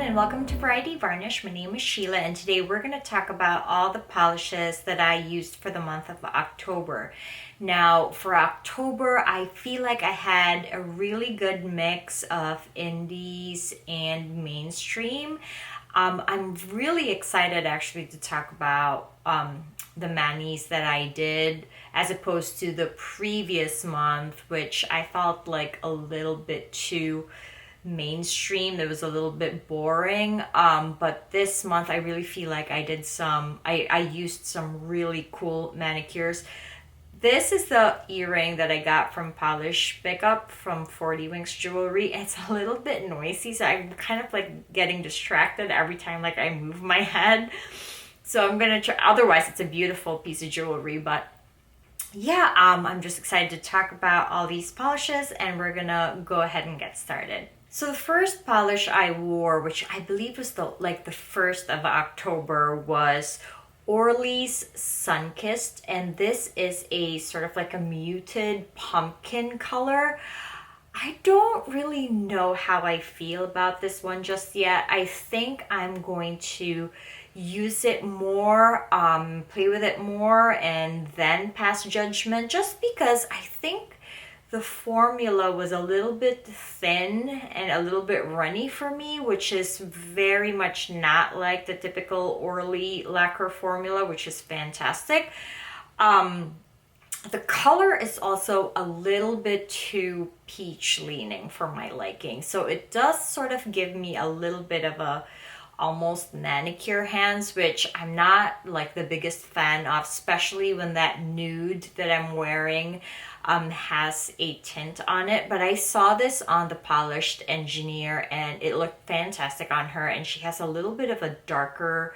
and welcome to Variety Varnish. My name is Sheila and today we're going to talk about all the polishes that I used for the month of October. Now for October, I feel like I had a really good mix of indies and mainstream. I'm really excited actually to talk about the manis that I did as opposed to the previous month, which I felt like a little bit too mainstream. That was a little bit boring. But this month I really feel like I used some really cool manicures. This is the earring that I got from Polish Pickup from 40 Winks Jewelry. It's a little bit noisy, so I'm kind of like getting distracted every time like I move my head. So I'm gonna try, otherwise it's a beautiful piece of jewelry, but yeah, I'm just excited to talk about all these polishes and we're gonna go ahead and get started. So the first polish I wore, which I believe was the 1st of October, was Orly's Sunkissed, and this is a sort of like a muted pumpkin color. I don't really know how I feel about this one just yet. I think I'm going to use it more, play with it more, and then pass judgment, just because I think the formula was a little bit thin and a little bit runny for me, which is very much not like the typical Orly lacquer formula, which is fantastic. The color is also a little bit too peach leaning for my liking. So it does sort of give me a little bit of a almost manicure hands, which I'm not like the biggest fan of, especially when that nude that I'm wearing has a tint on it. But I saw this on the Polished Engineer and it looked fantastic on her, and she has a little bit of a darker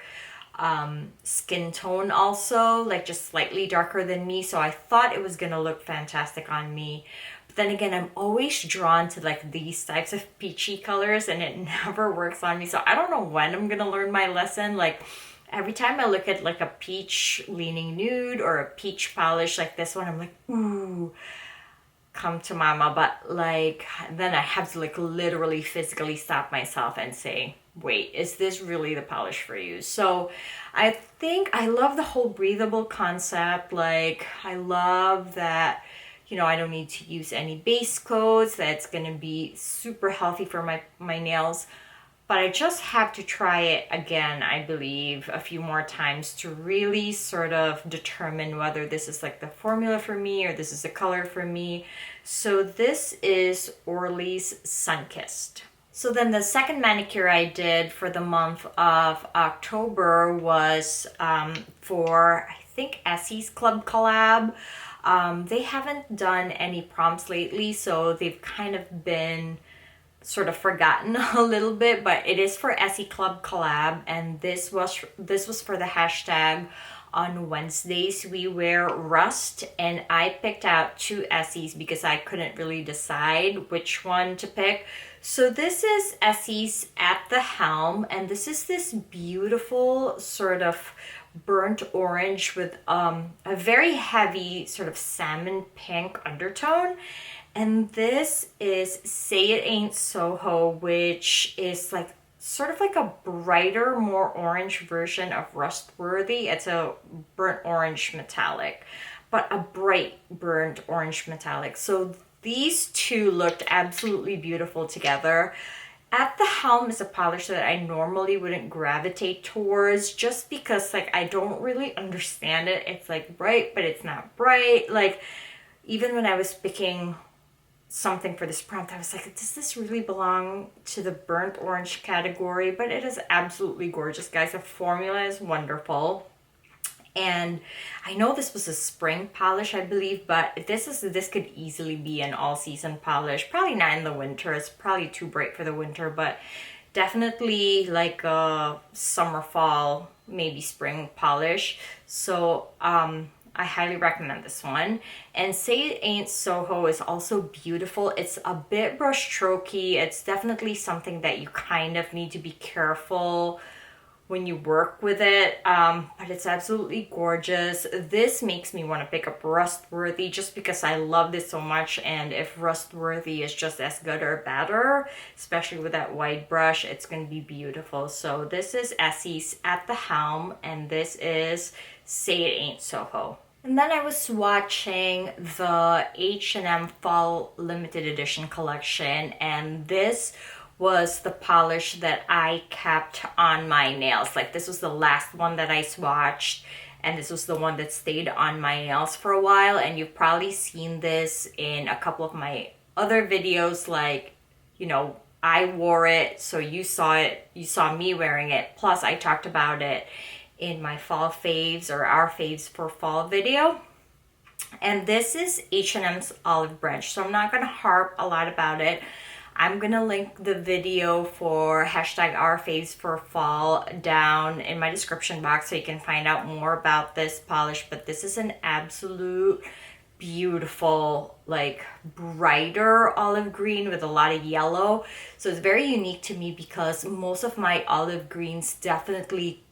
skin tone also, like just slightly darker than me, so I thought it was gonna look fantastic on me. But then again, I'm always drawn to like these types of peachy colors and it never works on me, so I don't know when I'm gonna learn my lesson. Like every time I look at like a peach leaning nude or a peach polish like this one, I'm like, ooh, come to mama. But like then I have to like literally physically stop myself and say, wait, is this really the polish for you? So I think I love the whole breathable concept. Like I love that, you know, I don't need to use any base coats. That's gonna be super healthy for my nails. But I just have to try it again, I believe, a few more times to really sort of determine whether this is like the formula for me or this is the color for me. So this is Orly's Sunkissed. So then the second manicure I did for the month of October was for, I think, ESI Club collab. They haven't done any prompts lately, so they've kind of been sort of forgotten a little bit, but it is for ESI Club collab, and this was for the hashtag on Wednesdays we wear rust, and I picked out two ESIs because I couldn't really decide which one to pick. So this is ESI's At the Helm, and this is this beautiful sort of burnt orange with a very heavy sort of salmon pink undertone. And this is Say It Ain't Soho, which is like sort of like a brighter, more orange version of Rustworthy. It's a burnt orange metallic, but a bright burnt orange metallic. So these two looked absolutely beautiful together. At the Helm is a polish that I normally wouldn't gravitate towards just because like I don't really understand it. It's like bright, but it's not bright. Like even when I was picking something for this prompt, I was like, does this really belong to the burnt orange category? But it is absolutely gorgeous, guys. The formula is wonderful. And I know this was a spring polish, I believe, but this could easily be an all-season polish. Probably not in the winter. It's probably too bright for the winter, but definitely like a summer, fall, maybe spring polish. So I highly recommend this one. And Say It Ain't Soho is also beautiful. It's a bit brush strokey. It's definitely something that you kind of need to be careful when you work with it, but it's absolutely gorgeous. This makes me want to pick up Rustworthy just because I love this so much, and if Rustworthy is just as good or better, especially with that white brush, it's going to be beautiful. So this is Essie's At the Helm, and this is Say It Ain't Soho. And then I was watching the H&M Fall Limited Edition collection, and this was the polish that I kept on my nails. Like, this was the last one that I swatched, and this was the one that stayed on my nails for a while. And you've probably seen this in a couple of my other videos, like, you know, I wore it, so you saw it, you saw me wearing it, plus I talked about it in my fall faves, or our faves for fall video. And this is H&M's Olive Branch, so I'm not going to harp a lot about it. I'm going to link the video for hashtag our faves for fall down in my description box so you can find out more about this polish. But this is an absolute beautiful, like, brighter olive green with a lot of yellow. So it's very unique to me because most of my olive greens definitely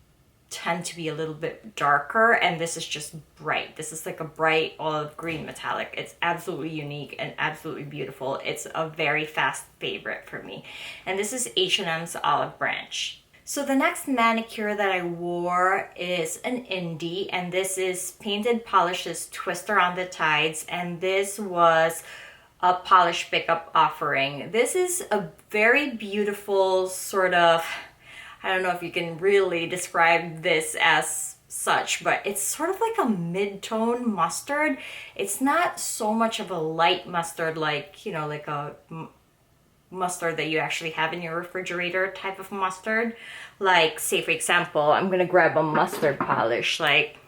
tend to be a little bit darker, and this is just bright. This is like a bright olive green metallic. It's absolutely unique and absolutely beautiful. It's a very fast favorite for me. And this is H&M's Olive Branch. So the next manicure that I wore is an indie, and this is Painted Polish's Twister on the Tides, and this was a polish pickup offering. This is a very beautiful sort of, I don't know if you can really describe this as such, but it's sort of like a mid-tone mustard. It's not so much of a light mustard, like, you know, like a mustard that you actually have in your refrigerator type of mustard. Like, say for example, I'm gonna grab a mustard polish like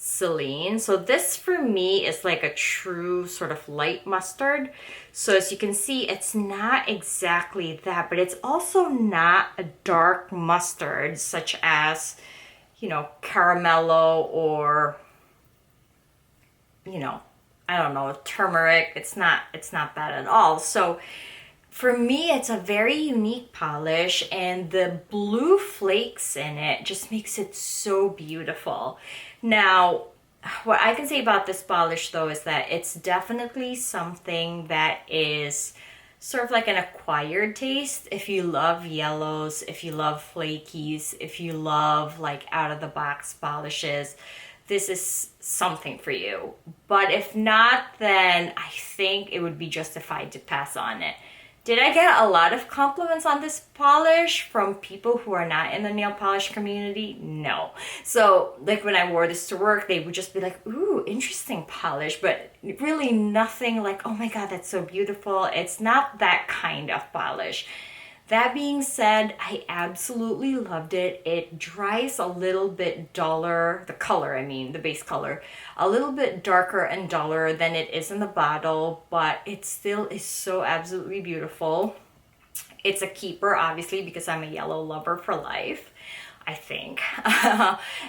Celine. So this for me is like a true sort of light mustard. So as you can see, it's not exactly that, but it's also not a dark mustard such as, you know, caramello or, you know, I don't know, turmeric. It's not that at all. So for me, it's a very unique polish, and the blue flakes in it just makes it so beautiful. Now, what I can say about this polish though is that it's definitely something that is sort of like an acquired taste. If you love yellows, if you love flakies, if you love like out of the box polishes, this is something for you. But if not, then I think it would be justified to pass on it. Did I get a lot of compliments on this polish from people who are not in the nail polish community? No. So, like, when I wore this to work, they would just be like, ooh, interesting polish, but really nothing like, oh my God, that's so beautiful. It's not that kind of polish. That being said, I absolutely loved it. It dries a little bit duller, the color, I mean, the base color, a little bit darker and duller than it is in the bottle, but it still is so absolutely beautiful. It's a keeper, obviously, because I'm a yellow lover for life, I think.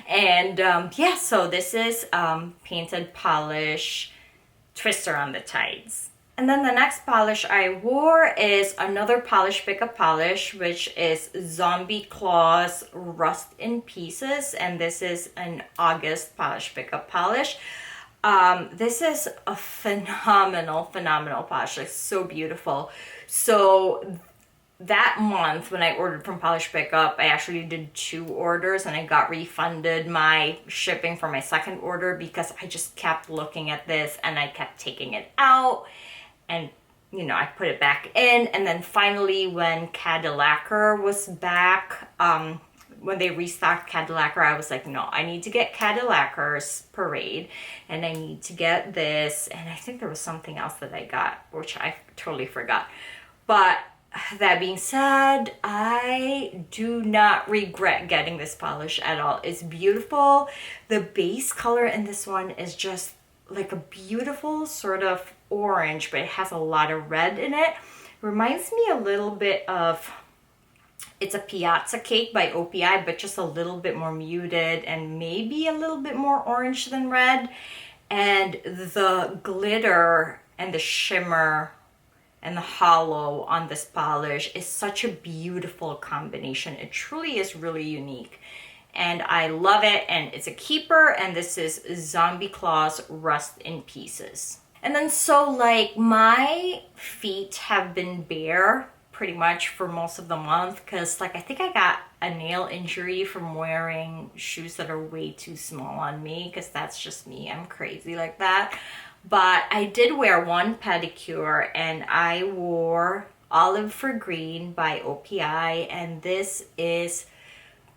And yeah, so this is Painted Polish Twister on the Tides. And then the next polish I wore is another polish pickup polish, which is Zombie Claus Rust in Pieces. And this is an August polish pickup polish. This is a phenomenal polish. It's so beautiful. So that month when I ordered from Polish Pickup, I actually did 2 orders, and I got refunded my shipping for my second order because I just kept looking at this and I kept taking it out. And, you know, I put it back in, and then finally when Cadillacquer was back, when they restocked Cadillacquer, I was like, no, I need to get Cadillacquer's Parade, and I need to get this, and I think there was something else that I got, which I totally forgot. But that being said, I do not regret getting this polish at all. It's beautiful. The base color in this one is just like a beautiful sort of orange, but it has a lot of red in it. Reminds me a little bit of, it's a Piazza Cake by OPI, but just a little bit more muted and maybe a little bit more orange than red. And the glitter and the shimmer and the hollow on this polish is such a beautiful combination. It truly is really unique. And I love it, and it's a keeper, and this is Zombie Claus Rust in Pieces. And then so like my feet have been bare pretty much for most of the month because like I think I got a nail injury from wearing shoes that are way too small on me because that's just me. I'm crazy like that. But I did wear one pedicure and I wore Olive for Green by OPI, and this is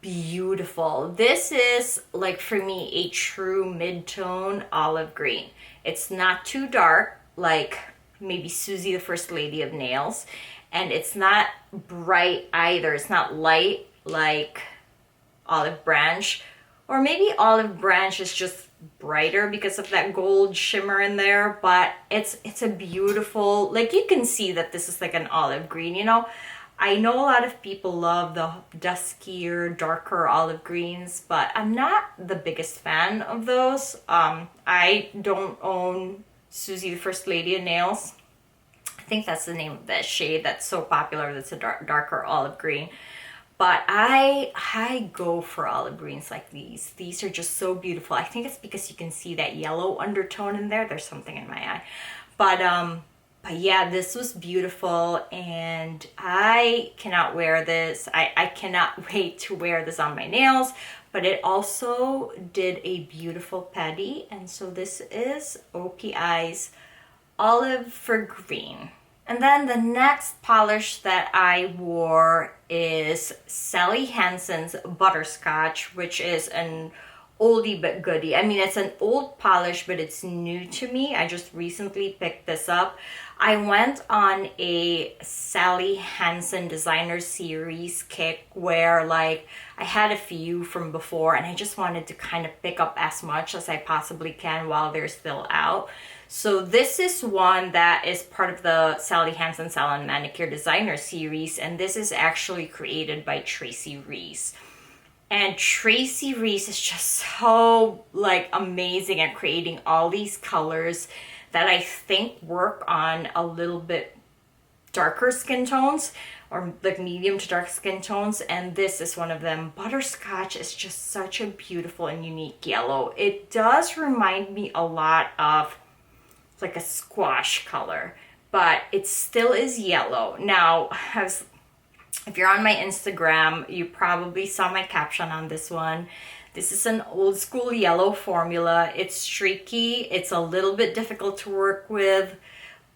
beautiful. This is like for me a true mid-tone olive green. It's not too dark like maybe Susie the First Lady of Nails, and it's not bright either. It's not light like Olive Branch, or maybe Olive Branch is just brighter because of that gold shimmer in there, but it's a beautiful, like you can see that this is like an olive green, you know. I know a lot of people love the duskier, darker olive greens, but I'm not the biggest fan of those. I don't own Susie the First Lady of Nails. I think that's the name of that shade that's so popular, that's a darker olive green. But I go for olive greens like these. These are just so beautiful. I think it's because you can see that yellow undertone in there. There's something in my eye. But yeah, this was beautiful, and I cannot wear this. I cannot wait to wear this on my nails, but it also did a beautiful pedi, and so this is OPI's Olive for Green. And then the next polish that I wore is Sally Hansen's Butterscotch, which is an oldie but goodie. I mean, it's an old polish, but it's new to me. I just recently picked this up. I went on a Sally Hansen designer series kick where like I had a few from before and I just wanted to kind of pick up as much as I possibly can while they're still out. So this is one that is part of the Sally Hansen Salon Manicure Designer series, and this is actually created by Tracy Reese. And Tracy Reese is just so like amazing at creating all these colors that I think work on a little bit darker skin tones, or like medium to dark skin tones, and this is one of them. Butterscotch is just such a beautiful and unique yellow. It does remind me a lot of like a squash color, but it still is yellow. Now, if you're on my Instagram, you probably saw my caption on this one. This is an old school yellow formula. It's streaky. It's a little bit difficult to work with,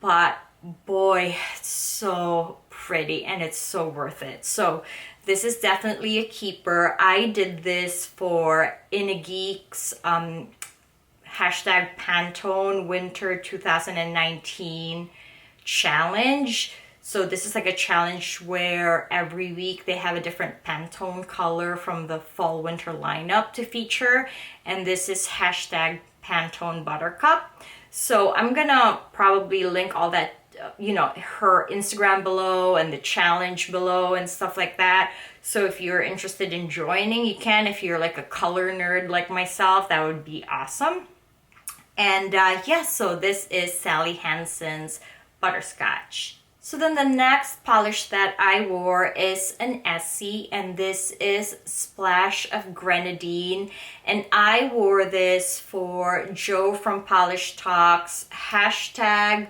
but boy, it's so pretty and it's so worth it. So this is definitely a keeper. I did this for Inageek's hashtag Pantone Winter 2019 challenge. So this is like a challenge where every week they have a different Pantone color from the fall winter lineup to feature, and this is hashtag Pantone Buttercup. So I'm gonna probably link all that, you know, her Instagram below and the challenge below and stuff like that. So if you're interested in joining, you can. If you're like a color nerd like myself, that would be awesome. And yeah, so this is Sally Hansen's Butterscotch. So then the next polish that I wore is an Essie, and this is Splash of Grenadine. And I wore this for Joe from Polish Talks, hashtag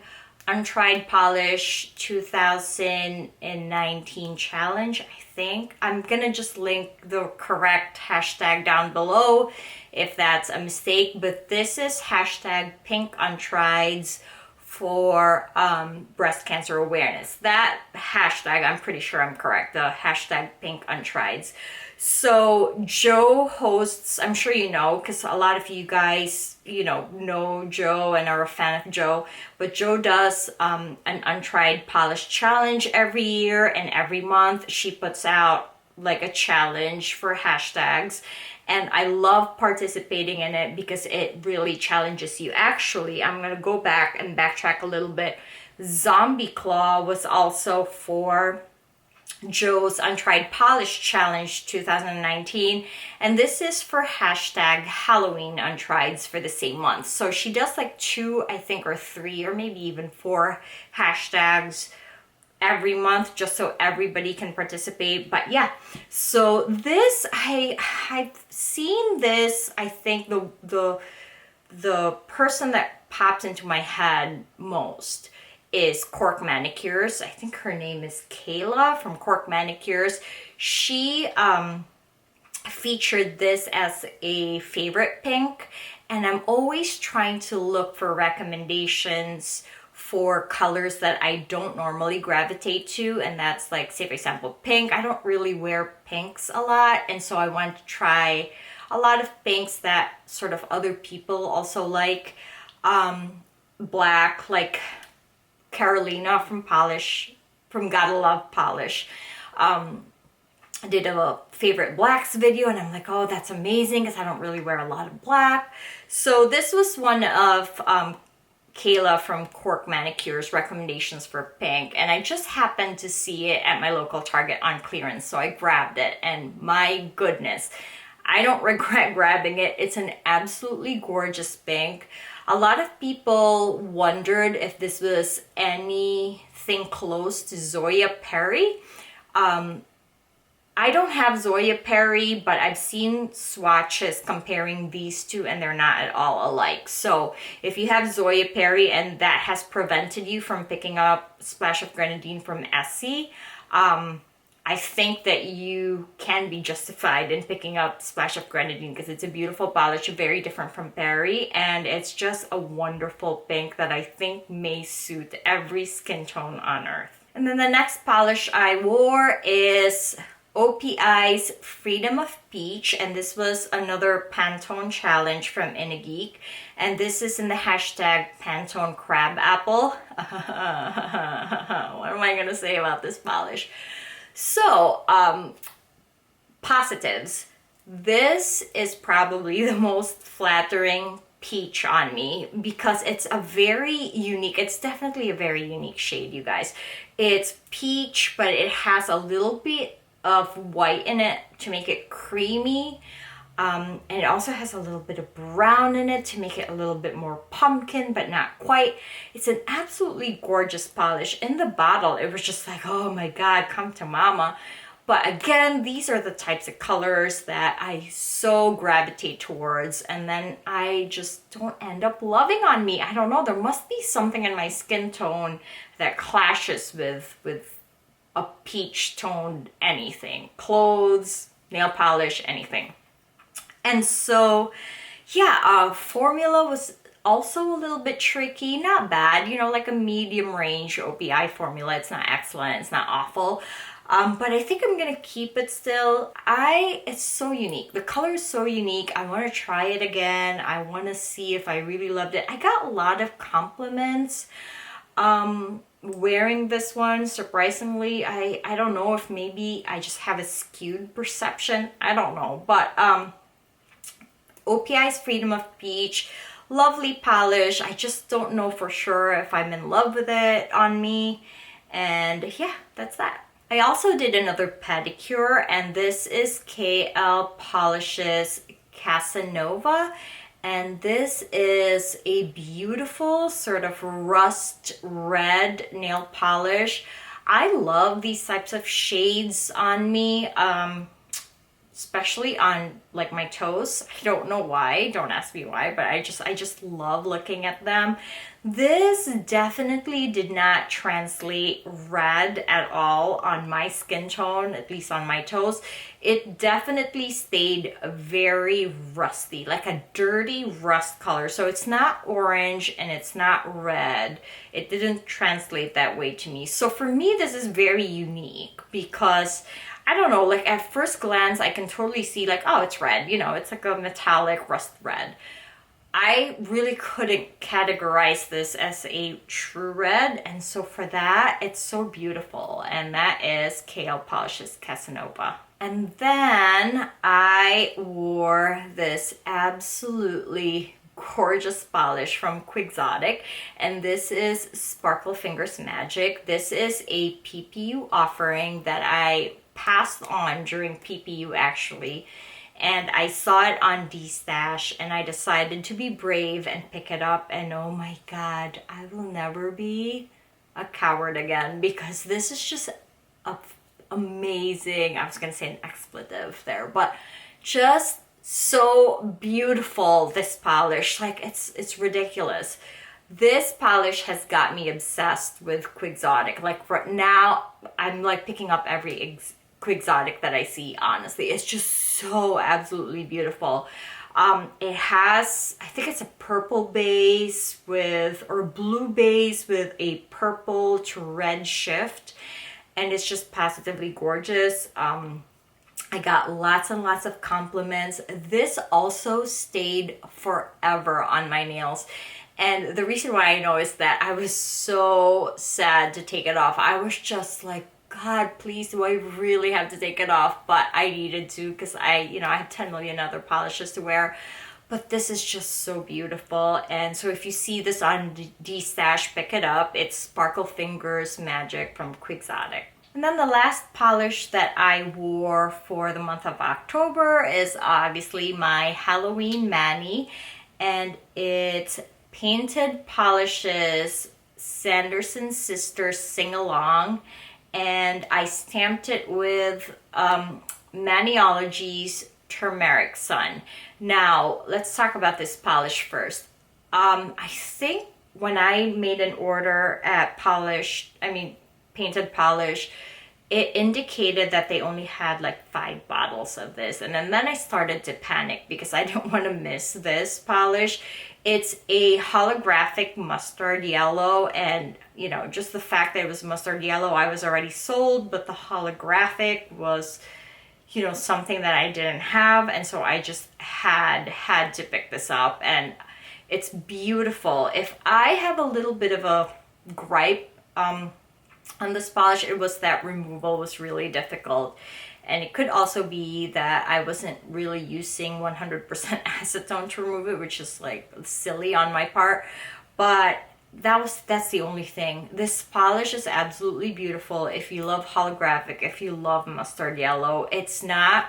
Untried Polish 2019 challenge, I think. I'm gonna just link the correct hashtag down below if that's a mistake, but this is hashtag Pink Untrieds for breast cancer awareness. That hashtag, I'm pretty sure I'm correct, the hashtag Pink Untrieds. So Joe hosts, I'm sure you know, because a lot of you guys, you know Joe and are a fan of Joe, but Joe does an Untried Polish challenge every year, and every month she puts out like a challenge for hashtags. And I love participating in it because it really challenges you. Actually, I'm going to go back and backtrack a little bit. Zombie Claw was also for Joe's Untried Polish Challenge 2019, and this is for hashtag Halloween Untrieds for the same month. So she does like 2, I think, or 3, or maybe even 4 hashtags every month, just so everybody can participate. But yeah, so this, I've seen this. I think the person that pops into my head most is Cork Manicures. I think her name is Kayla from Cork Manicures. She featured this as a favorite pink, and I'm always trying to look for recommendations for colors that I don't normally gravitate to, and that's like, say for example, pink. I don't really wear pinks a lot, and so I want to try a lot of pinks that sort of other people also like. Black, like Carolina from Gotta Love Polish, I did a favorite blacks video, and I'm like, oh, that's amazing, because I don't really wear a lot of black. So this was one of Kayla from Cork Manicures recommendations for pink, and I just happened to see it at my local Target on clearance, so I grabbed it, and my goodness, I don't regret grabbing it. It's an absolutely gorgeous pink. A lot of people wondered if this was anything close to Zoya Perry. I don't have Zoya Perry, but I've seen swatches comparing these two, and they're not at all alike. So if you have Zoya Perry and that has prevented you from picking up Splash of Grenadine from ESI, I think that you can be justified in picking up Splash of Grenadine, because it's a beautiful polish, very different from Perry, and it's just a wonderful pink that I think may suit every skin tone on earth. And then the next polish I wore is OPI's Freedom of Peach, and this was another Pantone challenge from Inageek, and this is in the hashtag Pantone Crab Apple. What am I gonna say about this polish? So, positives. This is probably the most flattering peach on me, because it's a very unique, it's definitely a very unique shade, you guys. It's peach, but it has a little bit of white in it to make it creamy. And it also has a little bit of brown in it to make it a little bit more pumpkin, but not quite. It's an absolutely gorgeous polish. In the bottle, it was just like, oh my God, come to mama. But again, these are the types of colors that I so gravitate towards, and then I just don't end up loving on me. I don't know, there must be something in my skin tone that clashes with a peach toned anything. Clothes, nail polish, anything. And so, yeah, formula was also a little bit tricky. Not bad, you know, like a medium range OPI formula. It's not excellent, it's not awful. But I think I'm gonna keep it still. It's so unique. The color is so unique. I wanna try it again. I wanna see if I really loved it. I got a lot of compliments wearing this one, surprisingly. I don't know if maybe I just have a skewed perception. I don't know, but OPI's Freedom of Peach, lovely polish. I just don't know for sure if I'm in love with it on me. And yeah, that's that. I also did another pedicure, and this is KL Polishes Casanova. And this is a beautiful sort of rust red nail polish. I love these types of shades on me. Especially on like my toes. I don't know why, don't ask me why, but I just love looking at them. This definitely did not translate red at all on my skin tone, at least on my toes. It definitely stayed very rusty, like a dirty rust color. So it's not orange and it's not red. It didn't translate that way to me. So for me, this is very unique, because I don't know, like at first glance, I can totally see like, oh, it's red, you know, it's like a metallic rust red. I really couldn't categorize this as a true red, and so for that, it's so beautiful, and that is KL Polishes Casanova. And then I wore this absolutely gorgeous polish from Quixotic, and this is Sparkle Fingers Magic. This is a PPU offering that I passed on during PPU actually, and I saw it on D-Stash and I decided to be brave and pick it up, and oh my god, I will never be a coward again because this is just amazing. I was gonna say an expletive there, but just so beautiful, this polish. Like it's ridiculous. This polish has got me obsessed with Quixotic. Like right now I'm like picking up every Quixotic that I see, honestly. It's just so absolutely beautiful. It has, I think it's a purple base with, or blue base with a purple to red shift, and it's just positively gorgeous. I got lots and lots of compliments. This also stayed forever on my nails. And the reason why I know is that I was so sad to take it off. I was just like, God, please, do I really have to take it off? But I needed to because I had 10 million other polishes to wear. But this is just so beautiful. And so if you see this on D-Stash, pick it up. It's Sparkle Fingers Magic from Quixotic. And then the last polish that I wore for the month of October is obviously my Halloween Mani, and it's Painted Polishes Sanderson Sisters Sing Along, and I stamped it with Maniology's Turmeric Sun. Now let's talk about this polish first. I think when I made an order at Painted Polish, it indicated that they only had like 5 bottles of this, and then I started to panic because I didn't want to miss this polish. It's a holographic mustard yellow, and just the fact that it was mustard yellow, I was already sold, but the holographic was something that I didn't have, and so I just had to pick this up, and it's beautiful. If I have a little bit of a gripe on this polish, it was that removal was really difficult, and it could also be that I wasn't really using 100% acetone to remove it, which is like silly on my part, but that's the only thing. This polish is absolutely beautiful. If you love holographic, if you love mustard yellow, it's not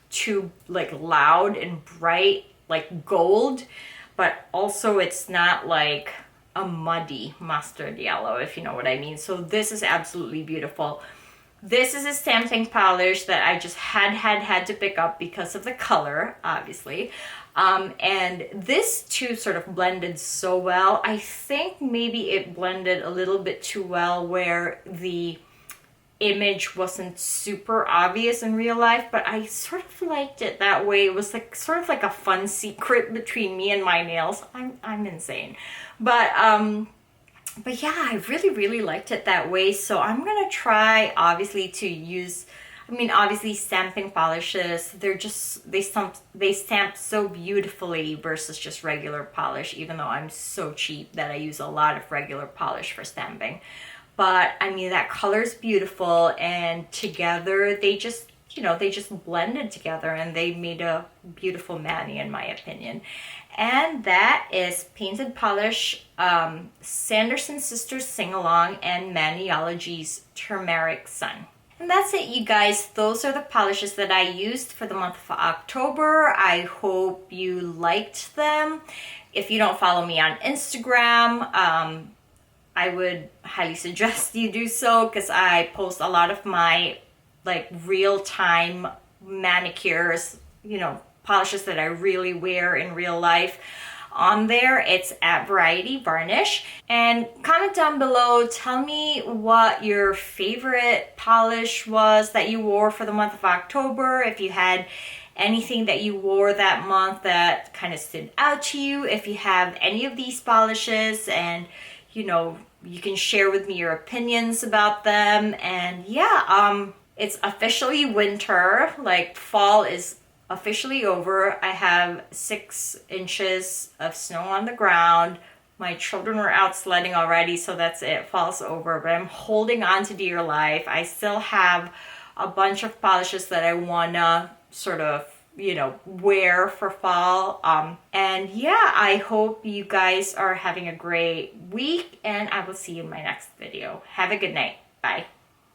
too like loud and bright like gold, but also it's not like a muddy mustard yellow, if you know what I mean. So this is absolutely beautiful. This is a stamping polish that I just had to pick up because of the color, obviously. And this too sort of blended so well. I think maybe it blended a little bit too well where the image wasn't super obvious in real life, but I sort of liked it that way. It was like sort of like a fun secret between me and my nails. I'm insane. But yeah, I really liked it that way. So I'm gonna try obviously to use, obviously stamping polishes, they stamp so beautifully versus just regular polish, even though I'm so cheap that I use a lot of regular polish for stamping. But that color's beautiful, and together they just blended together and they made a beautiful mani in my opinion. And that is Painted Polish, Sanderson Sisters Sing Along, and Maniology's Turmeric Sun. And that's it, you guys. Those are the polishes that I used for the month of October. I hope you liked them. If you don't follow me on Instagram, I would highly suggest you do so, because I post a lot of my like real-time manicures, polishes that I really wear in real life on there. It's at Variety Varnish. And comment down below, tell me what your favorite polish was that you wore for the month of October. If you had anything that you wore that month that kind of stood out to you. If you have any of these polishes, and you can share with me your opinions about them. And yeah, it's officially winter, like fall is officially over. I have 6 inches of snow on the ground. My children are out sledding already, so that's it. Fall's over, but I'm holding on to dear life. I still have a bunch of polishes that I wanna sort of you know, wear for fall. And yeah, I hope you guys are having a great week, and I will see you in my next video. Have a good night. Bye.